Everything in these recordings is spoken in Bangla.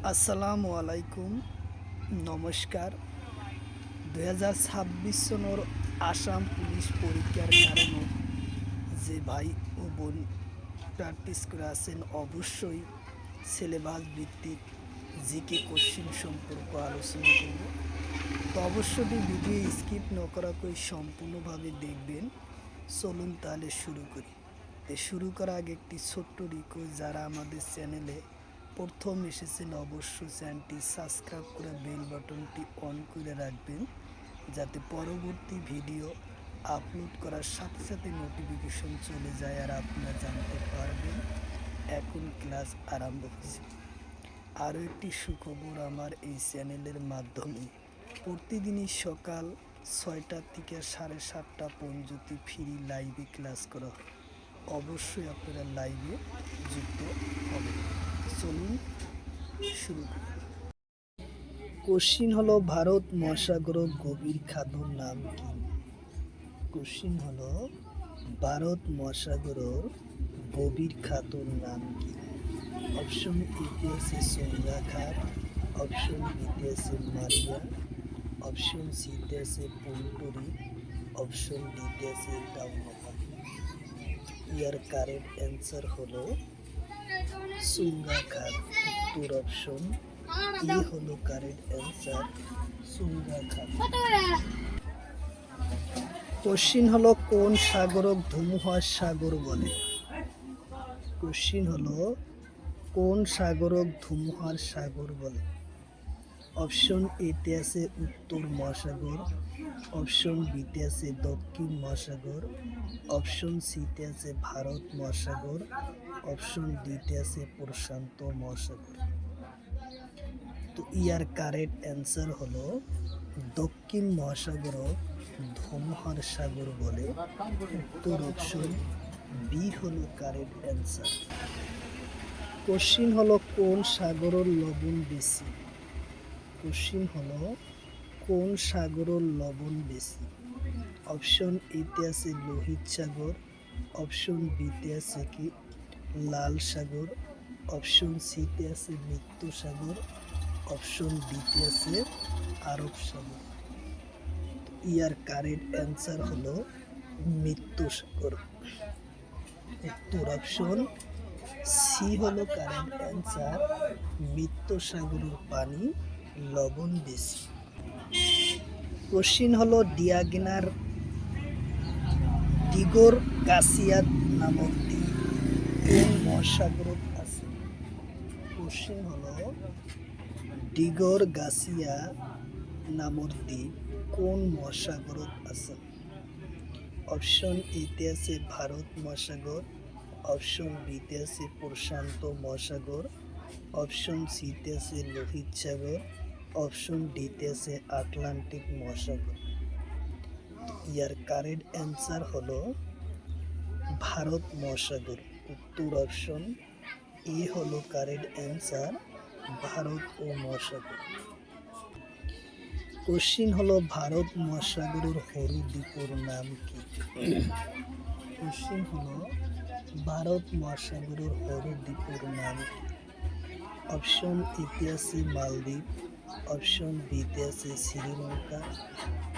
আসসালামু আলাইকুম, নমস্কার। 2026 সনের আসাম পুলিশ পরীক্ষার কারণে যে ভাই ও বোন প্র্যাকটিস করে আছেন, অবশ্যই সিলেবাস ভিত্তিক জিকে কোশ্চিন সম্পর্কে আলোচনা করব। তো অবশ্যই ভিডিও স্কিপ না করা করে সম্পূর্ণভাবে দেখবেন। চলুন তাহলে শুরু করি। শুরু করার আগে একটি ছোট্ট রিকোয়েস্ট, যারা আমাদের চ্যানেলে প্রথম এসেছেন অবশ্যই চ্যানেলটি সাবস্ক্রাইব করে বেল বাটনটি অন করে রাখবেন, যাতে পরবর্তী ভিডিও আপলোড করার সাথে সাথে নোটিফিকেশন চলে যায় আর আপনারা জানতে পারবেন এখন ক্লাস আরম্ভ হচ্ছে। আরও একটি সুখবর, আমার এই চ্যানেলের মাধ্যমে প্রতিদিনই সকাল 6টা থেকে 7:30 পর্যন্ত ফ্রি লাইভে ক্লাস করা হয়। অবশ্যই আপনারা লাইভে যুক্ত হবেন। চলুন শুরু করি। কোশ্চিন হলো, ভারত মহাসাগরের গভীর খাদর নাম কি? কোশ্চিন হলো, ভারত মহাসাগরের গভীর খাদর নাম কি? অপশন এতে আছে সোঙ্গা খাত, অপশন বিতে আছে মারিয়া, অপশন সিতে আছে পুন্টুরি, অপশন ডিতে আছে ডাউনহা। ইয়ার কারেক্ট অ্যান্সার হলো সুঙ্গা খাত। উত্তর অপশন ই হলো কারেক্ট অ্যান্সার, সুঙ্গা খাত। কোশ্চিন হলো, কোন সাগরক ধুমুহার সাগর বলে? কোশ্চিন হলো, কোন সাগরক ধুমুহার সাগর বলে? অপশন এতে আছে উত্তর মহাসাগর, অপশন বিতে আছে দক্ষিণ মহাসাগর, অপশন সিতে আছে ভারত মহাসাগর, অপশন ডিতে আছে প্রশান্ত মহাসাগর। তো ইয়ার কারেক্ট অ্যান্সার হলো দক্ষিণ মহাসাগর ধুমুহার সাগর বলে। উত্তর অপশন বি হলো কারেক্ট অ্যান্সার। কোশ্চিন হলো, কোন সাগরের লবণ বেশি? কোশ্চিন হলো, কোন সাগরের লবণ বেশি? অপশন এতে আছে লোহিত সাগর, অপশন বিতে আছে কি লাল সাগর, অপশন সিতে আছে মৃত্যু সাগর, অপশন ডিতে আছে আরব সাগর। ইয়ার কারেক্ট অ্যান্সার হলো মৃত্যু সাগর। উত্তর অপশন সি হলো কারেক্ট অ্যান্সার, মৃত্যু সাগরের পানি লবণ বেশি। কোশ্চিন হলো, ডিয়াগনার ডিগোর গাছিয়া নামক দ্বীপ কোন মহাসাগরত আছে? কোশ্চিন হলো, ডিগোর গাছিয়া নামক দ্বীপ কোন মহাসাগরত আছে? অপশন এতে আছে ভারত মহাসাগর, অপশন বিতে আছে প্রশান্ত মহাসাগর, অপশন সিতে আছে লোহিত সাগর, অপশন ডিতে আছে আটলান্টিক মহাসাগর। ইয়ার কারেক্ট অ্যান্সার হলো ভারত মহাসাগর। উত্তর অপশন এ হলো কারেক্ট অ্যান্সার, ভারত ও মহাসাগর। কোশ্চিন হলো, ভারত মহাসাগরের সরু দ্বীপের নাম কি? কোশ্চিন হলো, ভারত মহাসাগরের সরু দ্বীপের নাম কি? অপশন এতে আছে মালদ্বীপ, অপশন বিতে আছে শ্রীলঙ্কা,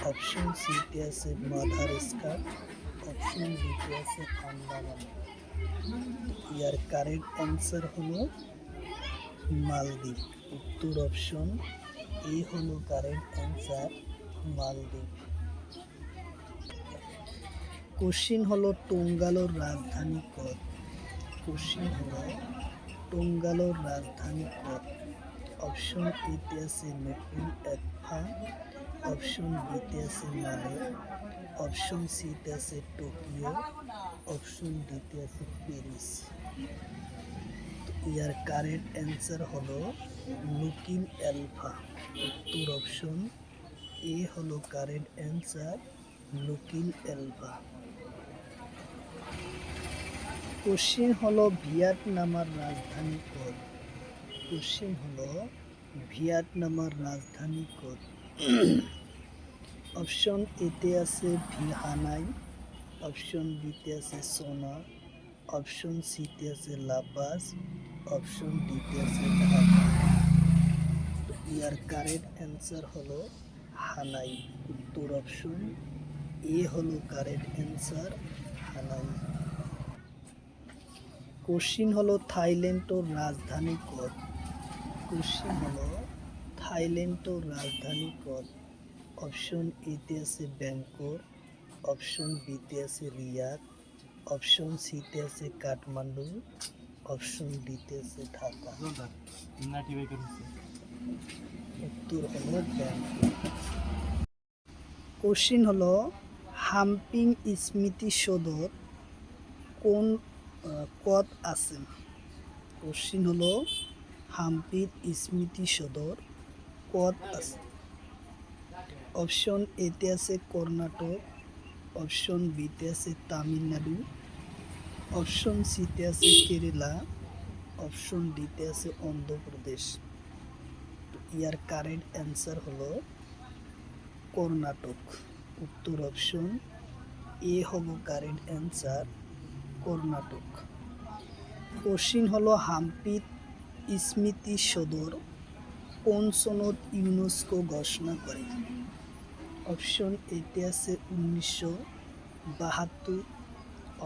অপশন সিতে আছে মাদাগাস্কার, অপশন ডিতে আছে আন্দামান। ইয়ার কারেক্ট অ্যান্সার হলো মালদ্বীপ। উত্তর অপশন এ হলো কারেক্ট অ্যান্সার, মালদ্বীপ। কোশ্চিন হলো, টোঙ্গালোর রাজধানী কত? কোশ্চিন হলো, টোঙ্গালোর রাজধানী কত? অপশন এতে আছে নতুন একফা, অপশন বিতে আছে মালে, অপশন সিতে আছে টোকিও, অপশন ডিতে আছে প্যারিস। ইয়ার কারেক্ট অ্যান্সার হলো নুকিন এলফা। উত্তর অপশন এ হলো কারেক্ট অ্যান্সার, নুকিন এলফা। কোশ্চিন হলো, ভিয়েতনামের রাজধানী কত? কোশ্চিন হলো, ভিয়েতনামের রাজধানী কত? অপশন এতে আছে হানাই, অপশন বিতে আছে সোনা, অপশন সিতে আছে লাপাস, অপশন ডিতে আছে ঢাকা। ইয়ার কারেক্ট অ্যান্সার হলো হানাই। উত্তর অপশন এ হলো কারেক্ট অ্যান্সার, হানাই। কোশ্চিন হলো থাইল্যান্ডের রাজধানী কত? কোশ্চিন হলো থাইল্যান্ডের রাজধানী কত? অপশন এতে আছে ব্যাংকক, অপশন বিতে আছে রিয়াদ, অপশন সিতে আছে কাঠমান্ডু, অপশন ডিতে আছে ঢাকা। উত্তর হলো ব্যাংকক। কোশ্চিন হলো হাম্পিং স্মৃতিসৌধর কোন কত আছে? কোশ্চিন হলো হাম্পির স্মৃতিসৌধর কত আছে? অপশন এতে আছে কর্ণাটক, অপশন বিতে আছে তামিলনাড়ু, অপশন সিতে আছে কেরালা, অপশন ডিতে আছে অন্ধ্রপ্রদেশ। ইয়ার কারেক্ট অ্যান্সার হলো কর্ণাটক। উত্তর অপশন এ হব কারেক্ট অ্যান্সার, কর্ণাটক। কোশ্চিন হলো হাম্পি স্মৃতিসৌধর কোন সনদ ইউনেস্কো ঘোষণা করে? অপশন এতে আছে 1972,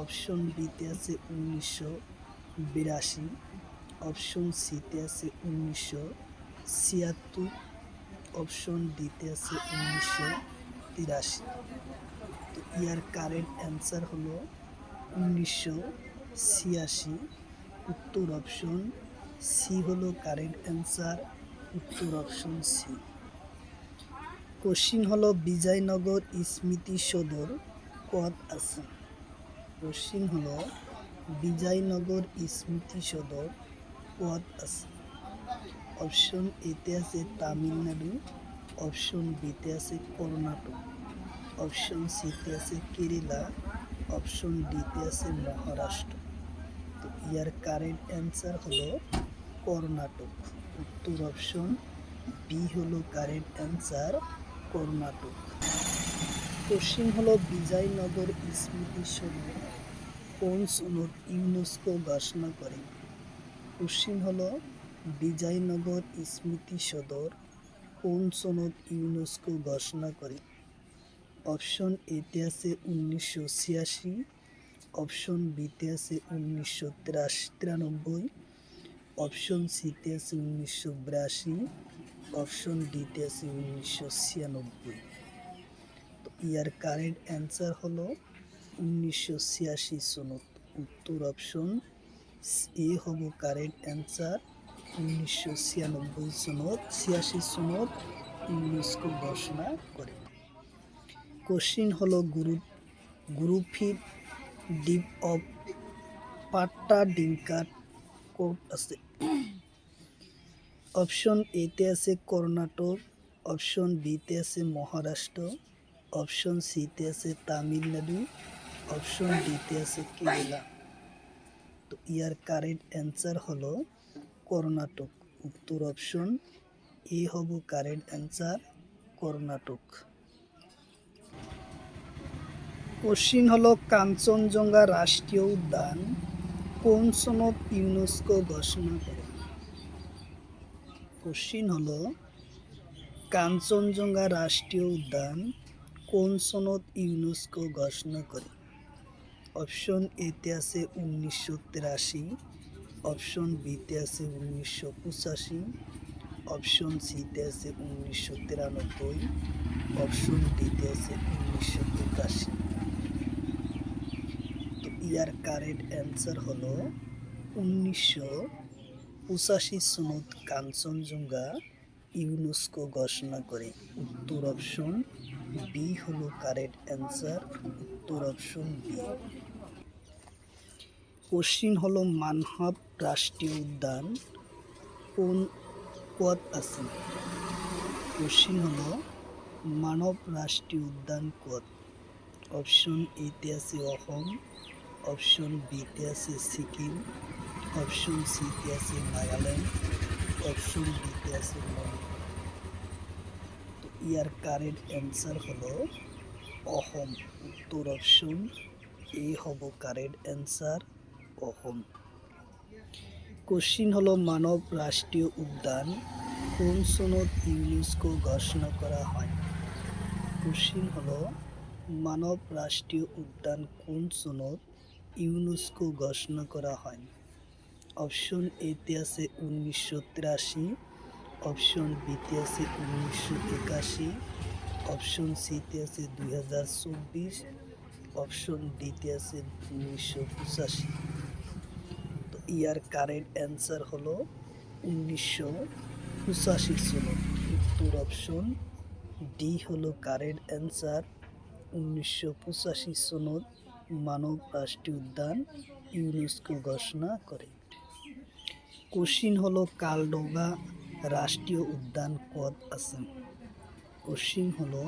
অপশন বিতে আছে 1982, অপশন সিতে আছে 1976, অপশন ডিতে আছে 1983। তো ইয়ার কারেক্ট অ্যান্সার হলো 1986। উত্তর অপশন সি হলো কারেক্ট অ্যান্সার, উত্তর অপশন সি। কোশ্চিন হলো বিজয়নগর স্মৃতিসৌধর কত আছে? কোশ্চিন হলো বিজয়নগর স্মৃতিসৌধর কত আছে? অপশন এতে আছে তামিলনাড়ু, অপশন বিতে আছে কর্ণাটক, অপশন সিতে আছে কেরালা, অপশন ডিতে আছে মহারাষ্ট্র। তো ইয়ার কারেক্ট অ্যান্সার হলো কর্ণাটক। উত্তর অপশন বি হলো কারেক্ট অ্যান্সার, কর্ণাটক। কোশ্চিন হলো বিজয়নগর স্মৃতিসৌধ কোন সনদ ইউনেস্কো ঘোষণা করে? কোশ্চিন হলো বিজয়নগর স্মৃতিসৌধর কোন সনদ ইউনেস্কো ঘোষণা করে? অপশন এতে আছে 1986, অপশন বিতে আছে 1993, অপশন সিতে আছে 1982, অপশন ডিতে আছে 1996। তো ইয়ার কারেক্ট অ্যান্সার হলো 1986 সনদ। উত্তর অপশন এ হব কারেক্ট অ্যান্সার, 1996 সনদ, 86 সনদ ইউনেস্কো ঘোষণা করে। কোশ্চিন হলো গ্রুপহিপ দ্বীপ অফ পাট্টাডিঙ্কার কোট আছে? অপশন এতে আছে কর্ণাটক, অপশন বিতে আছে মহারাষ্ট্র, অপশন সিতে আছে তামিলনাড়ু, অপশন ডিতে আছে কেরালা। তো ইয়ার কারেক্ট অ্যান্সার হলো কর্ণাটক। উত্তর অপশন এ হব কারেক্ট অ্যান্সার, কর্ণাটক। কোশ্চিন হলো কাঞ্চনজঙ্ঘা রাষ্ট্রীয় উদ্যান কোন সনদ ইউনেস্কো ঘোষণা করে? কোশ্চিন হলো কাঞ্চনজঙ্ঘা রাষ্ট্রীয় উদ্যান কোন সনদ ইউনেস্কো ঘোষণা করে? অপশন এতে আছে 1983, অপশন বিতে আছে 1985, অপশন সিতে আছে 1993, অপশন ডিতে আছে 1983। তো ইয়ার কারেক্ট অ্যান্সার হলো 1985 সনদ কাঞ্চনজঙ্ঘা ইউনেস্কো ঘোষণা করে। উত্তর অপশন বি হলো কারেক্ট অ্যান্সার, উত্তর অপশন বি। কোশ্চিন হলো মানহাব রাষ্ট্রীয় উদ্যান কোন কত আছে? কোশ্চিন হলো মানব রাষ্ট্রীয় উদ্যান কত? অপশন এতে আছে অসম, অপশন বিতে আছে সিকিম, অপশন সিতে আছে নাগাল্যান্ড, অপশন ডিতে আছে মণিপুর। তো ইয়ার কারেক্ট অ্যান্সার হলো অসম। উত্তর অপশন এ হব কারেক্ট অ্যান্সার, অসম। কোশ্চিন হলো মানব রাষ্ট্রীয় উদ্যান কোন সনদ ইউনেস্কো ঘোষণা করা হয়? কোশ্চিন হলো মানব রাষ্ট্রীয় উদ্যান কোন সনদ ইউনেস্কো ঘোষণা করা হয়? অপশন এতে আছে 1983, অপশন বিতে আছে 1981, অপশন সিতে আছে 2024, অপশন ডিতে আছে 1985। তো ইয়ার কারেক্ট অ্যান্সার হলো 1985 সনদ। উত্তর অপশন ডি হলো কারেক্ট অ্যান্সার। 1985 সনদ মানব রাষ্ট্রীয় উদ্যান ইউনেস্কো ঘোষণা করে। কোশ্চিন হলো কালডোগা রাষ্ট্রীয় উদ্যান কত আছে? কোশ্চিন হলো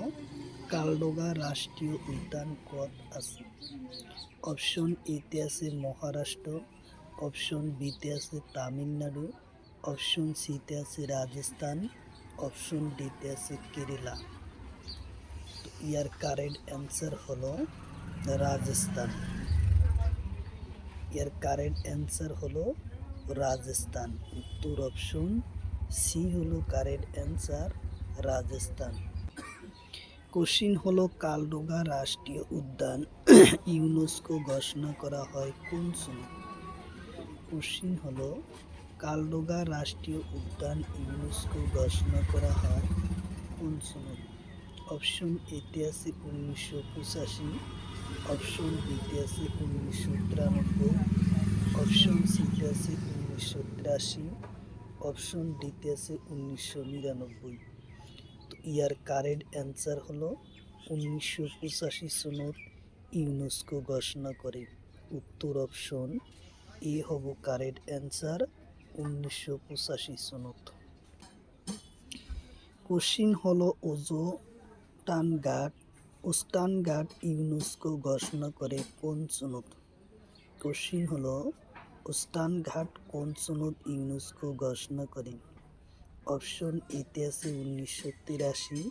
কালডোগা রাষ্ট্রীয় উদ্যান কত আছে? অপশন এতে আছে মহারাষ্ট্র, অপশন বিতে আছে তামিলনাড়ু, অপশন সিতে আছে রাজস্থান, অপশন ডিতে আছে কেরালা। তো ইয়ার কারেক্ট অ্যান্সার হলো রাজস্থান। এর কারেক্ট অ্যান্সার হলো রাজস্থান। উত্তর অপশন সি হলো কারেক্ট অ্যান্সার, রাজস্থান। কোশ্চিন হলো কালডোগা রাষ্ট্রীয় উদ্যান ইউনেস্কো ঘোষণা করা হয় কোন সনে? কোশ্চিন হলো কালডোগা রাষ্ট্রীয় উদ্যান ইউনেস্কো ঘোষণা করা হয় কোন সনে? অপশন এতে আছে 1985, অপশন বিতে আছে 1993, অপশন সিতে আছে 1983, অপশন ডিতে আছে 1999। তো ইয়ার কারেক্ট অ্যান্সার হলো 1985 সনদ ইউনেস্কো ঘোষণা করে। উত্তর অপশন এ হব কারেক্ট অ্যান্সার, 1985 সনদ। কোশ্চিন হলো ওস্টানঘাট ইউনেস্কো ঘোষণা করে কোন সনদ? কোশ্চিন হলো ওস্টানঘাট কোন সনদ ইউনেস্কো ঘোষণা করে? অপশন এতে আছে 1983,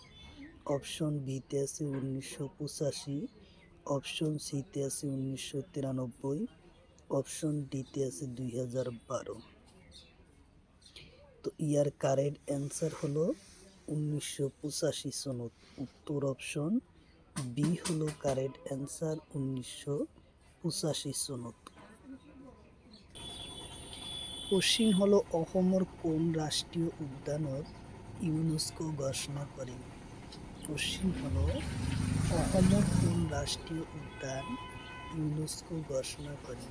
অপশন বিতে আছে 1985, অপশন সিতে আছে 1993, অপশন ডিতে আছে 2012। তো ইয়ার কারেক্ট অ্যান্সার হলো 1985 সনদ। উত্তর অপশন বি হলো কারেক্ট অ্যান্সার, 1985 সনদ। কোশ্চিন হলো অসমৰ কোন রাষ্ট্রীয় উদ্যানত ইউনেস্কো ঘোষণা করে? কোশ্চিন হলো অসমৰ কোন রাষ্ট্রীয় উদ্যান ইউনেস্কো ঘোষণা করে?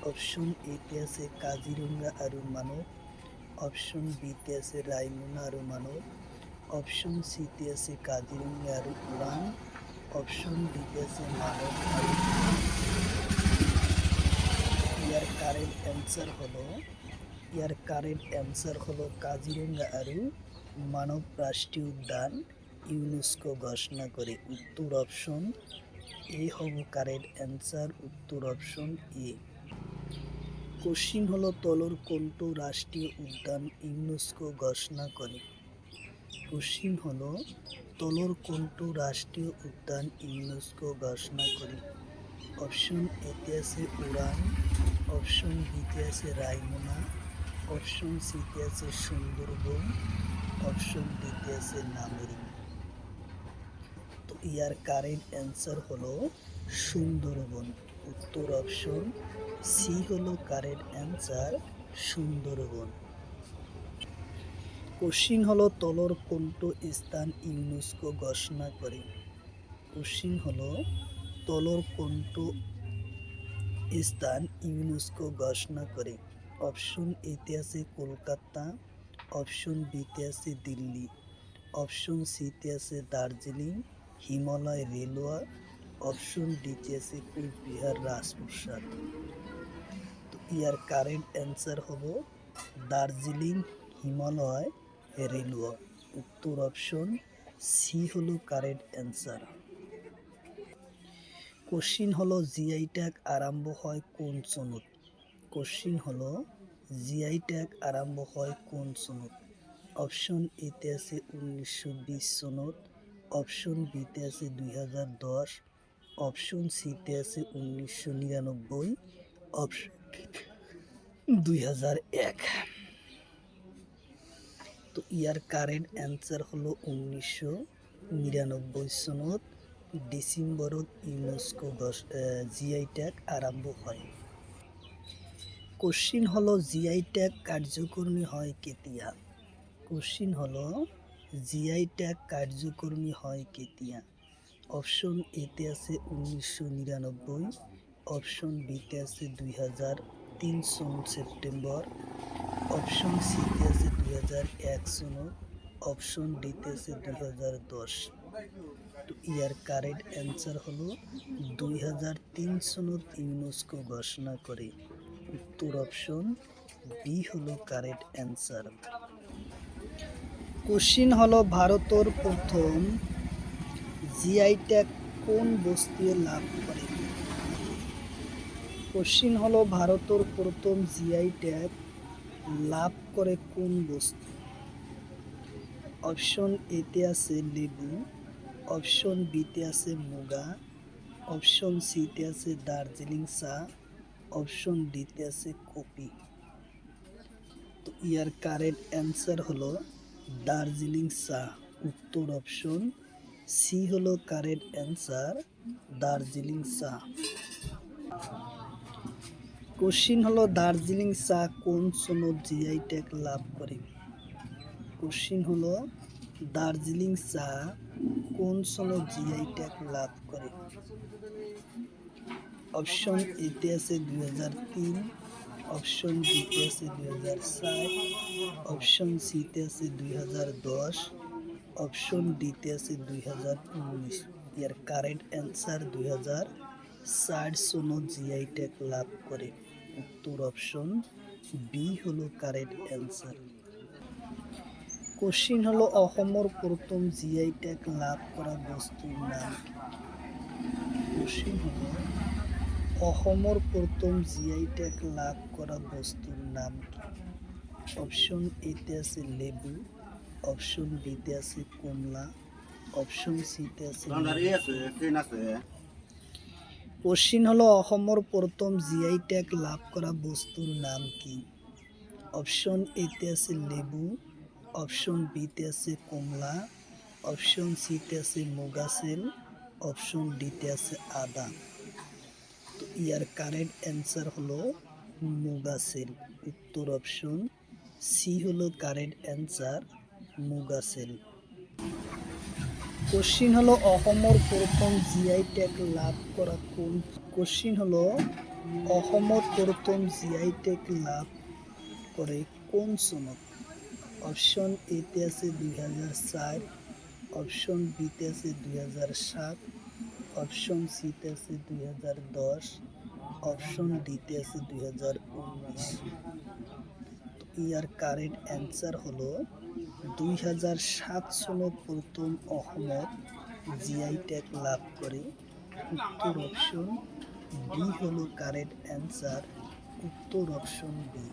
অপশন এতে আছে কাজিৰঙা আৰু মানৱ, অপশন বিতে আছে রায়মনা আৰু মানৱ, অপশন সিতে আছে কাজিৰঙা আৰু ওৰাং, অপশন ডিতে আছে মানৱ আৰু ইয়ার কারেক্ট অ্যান্সার হলো কাজিরঙা আৰু মানব রাষ্ট্রীয় উদ্যান ইউনেস্কো ঘোষণা করে। উত্তর অপশন এ হব কারেক্ট অ্যান্সার, উত্তর অপশন এ। কোশ্চিন হলো তলর কোনটো রাষ্ট্রীয় উদ্যান ইউনেস্কো ঘোষণা করে? কোশ্চিন হলো তলর কোনটো রাষ্ট্রীয় উদ্যান ইউনেস্কো ঘোষণা করে? অপশন এতে আছে ওরাং, অপশন বিতে আছে রায়মনা, অপশন সিতে আছে সুন্দরবন, অপশন ডিতে আছে নামেরি। তো ইয়ার কারেক্ট অ্যান্সার হলো সুন্দরবন। উত্তর অপশন সি হলো কারেক্ট অ্যান্সার, সুন্দরবন। কোশ্চিন হলো তলর কোনটো স্থান ইউনেস্কো ঘোষণা করে? কোশ্চিন হলো তলর কোনটো স্থান ইউনেস্কো ঘোষণা করে? অপশন এতে আছে কলকাতা, অপশন বিতে আছে দিল্লি, অপশন সিতে আছে দার্জিলিং হিমালয় রেলওয়ে, অপশন ডিতে আছে কোচবিহার রাজপ্রাসাদ। তো ইয়ার কারেক্ট অ্যান্সার হলো দার্জিলিং হিমালয় রেলওয়ে। উত্তর অপশন সি হলো কারেক্ট অ্যান্সার। কোশ্চিন হলো জিআই ট্যাগ আরম্ভ হয় কোন সনদ? কোশ্চিন হলো জিআই ট্যাগ আরম্ভ হয় কোন সনদ? অপশন এতে আছে 1920 সনদ, অপশন বিতে আছে 2010, অপশন সিতে আছে 1999, অপশন 2001। তো ইয়ার কারেক্ট অ্যান্সার হলো 1999 সনত ডিসেম্বরত ইউনেস্কো জিআই ট্যাগ আরম্ভ হয়। কোশ্চিন হলো জিআই ট্যাগ কার্যকরী হয় কেতিয়া? কোশ্চিন হলো জিআই ট্যাগ কার্যকরী হয় কেতিয়া? অপশন এতে আছে 1999, অপশন বিতে আছে 2003 সন সেপ্টেম্বর, অপশন সিতে আছে 2001 সনত, অপশন ডিতে আছে 2010। তো ইয়ার কারেক্ট অ্যান্সার হলো 2003 সনত ইউনেস্কো ঘোষণা করে। উত্তর অপশন বি হলো কারেক্ট অ্যান্সার। কোশ্চিন হলো ভারতের প্রথম জিআই ট্যাগ কোন বস্তু লাভ করে? কোশ্চিন হলো ভারতের প্রথম জিআই ট্যাগ লাভ করে কোন বস্তু? অপশন এতে আছে লেবু, অপশন বিতে আছে মুগা, অপশন সিতে আছে দার্জিলিং চা, অপশন ডিতে আছে কফি। তো ইয়ার কারেক্ট অ্যান্সার হলো দার্জিলিং চা। উত্তর অপশন সি হলো কারেক্ট অ্যান্সার, দার্জিলিং চা। কোশ্চিন হলো দার্জিলিং চা কোন সনত জিআই ট্যাগ লাভ করে? কোশ্চিন হলো দার্জিলিং চা কোন সনত জিআই ট্যাগ লাভ করে? অপশন এতে আছে 2003, অপশন বিতে আছে 2007, অপশন সিতে আছে 2010, অপশন ডিতে আছে 2019। এর কারেক্ট অ্যান্সার 2004 সনত জিআই ট্যাগ লাভ করে। উত্তর অপশন বি হলো কারেক্ট অ্যান্সার। কোশ্চিন হলো অসমৰ প্রথম জিআই ট্যাগ লাভ করা বস্তুর নাম কি? কোশ্চিন হলো অসমৰ প্রথম জিআই ট্যাগ লাভ করা বস্তুর নাম কি? অপশন এতে আছে লেবু, অপশন বিতে আছে কমলা, অপশন সিতে আছে। কোশ্চিন হলো অসমৰ প্রথম জিআই ট্যাগ লাভ করা বস্তুর নাম কি? অপশন এতে আছে লেবু, অপশন বিতে আছে কমলা, অপশন সিতে আছে মুগাসেল, অপশন ডিতে আছে আদা। তো ইয়ার কারেক্ট অ্যান্সার হলো মুগাসেল। উত্তর অপশন সি হলো কারেক্ট অ্যান্সার, মুগাসেল। কোশ্চিন হলো অসমৰ প্রথম জিআই ট্যাগ লাভ করা কোন? কোশ্চিন হলো অসমৰ প্রথম জিআই ট্যাগ লাভ করে কোন সনত? অপশন এতে আছে 2004, অপশন বিতে আছে 2007, অপশন সিতে আছে 2010, অপশন ডিতে আছে 2019। ইয়ার কারেক্ট অ্যান্সার হলো 2007 সনত প্রথম অসমত জিআই ট্যাগ লাভ করে। উত্তর অপশন বি হলো কারেক্ট অ্যান্সার, উত্তর অপশন বি।